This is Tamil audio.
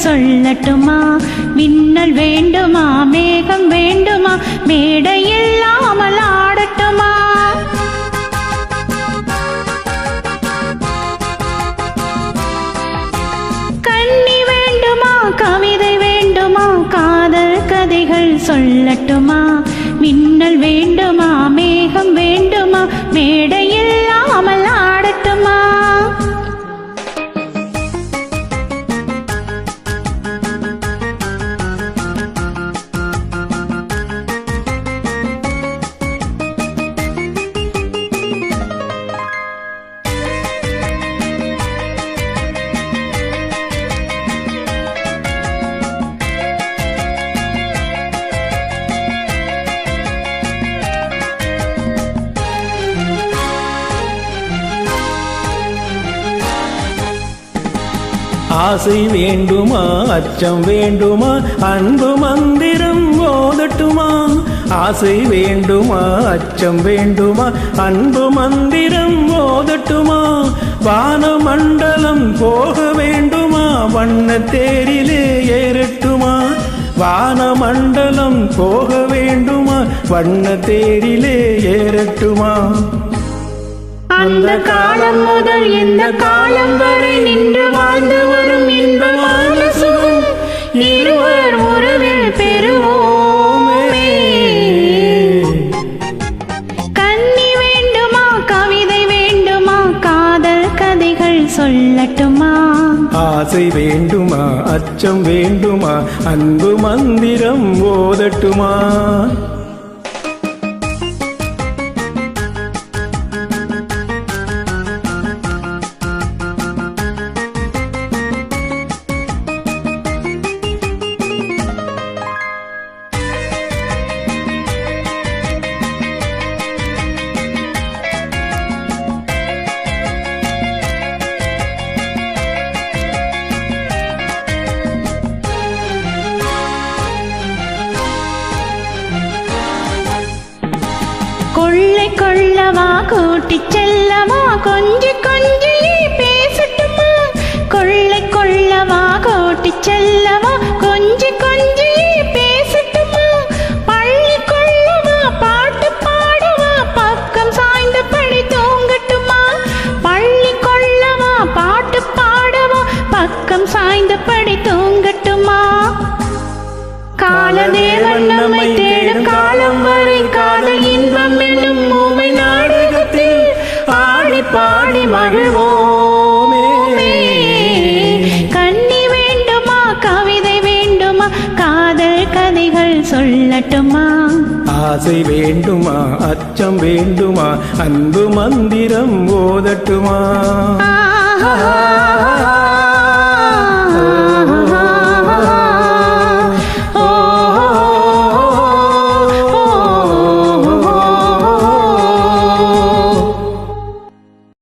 சொல்லட்டுமா? மின்னல் வேண்டுமா? மேகம் வேண்டுமா? மேடை இல்லாமல் ஆடட்டுமா? கண்ணி வேண்டுமா? கவிதை வேண்டுமா? காதல் கதைகள் சொல்லட்டுமா? மின்னல் வேண்டுமா? மேகம் வேண்டுமா? மேடை இல்லாமல் ஆடட்டுமா? ஆசை வேண்டுமா? அச்சம் வேண்டுமா? அன்பு மந்திரம் ஓதட்டுமா? ஆசை வேண்டுமா? அச்சம் வேண்டுமா? அன்பு மந்திரம் ஓதட்டுமா? வானமண்டலம் போக வேண்டுமா? வண்ண தேரிலே ஏறட்டுமா? வானமண்டலம் போக வேண்டுமா? வண்ண தேரிலே ஏறட்டுமா? அந்த காலம் முதல் இந்த காலம் வரை நின்று வாழ்ந்து வரும் இன்பமான சுகம் இருவர் உறவில் பெறுவோமே. கண்ணி வேண்டுமா? கவிதை வேண்டுமா? காதல் கதைகள் சொல்லட்டுமா? ஆசை வேண்டுமா? அச்சம் வேண்டுமா? அன்பு மந்திரம் ஓதட்டுமா? கொள்ளை கொள்ளவா? கூட்டிச் செல்லவா? கொஞ்சி கொஞ்சி பேசட்டுமா? கொள்ளை கொள்ளவா? கூட்டிச் செல்லவா? கொஞ்சி கொஞ்சி பேசட்டுமா? பள்ளி கொள்ளவா? பாட்டு பாடவா? பக்கம் சாய்ந்து படி தூங்கட்டுமா? பள்ளி கொள்ளவா? பாட்டு பாடவா? பக்கம் சாய்ந்து படி தூங்கட்டுமா? காலதேவன் நம்மை தேடும் காலம் வரை காதல் இன்பம் என்னும் ஊமை நாடகத்தில் ஆடி பாடி மகிழ்வோமே. கண்ணி வேண்டுமா? கவிதை வேண்டுமா? காதல் கதைகள் சொல்லட்டுமா? ஆசை வேண்டுமா? அச்சம் வேண்டுமா? அன்பு மந்திரம் ஓதட்டுமா?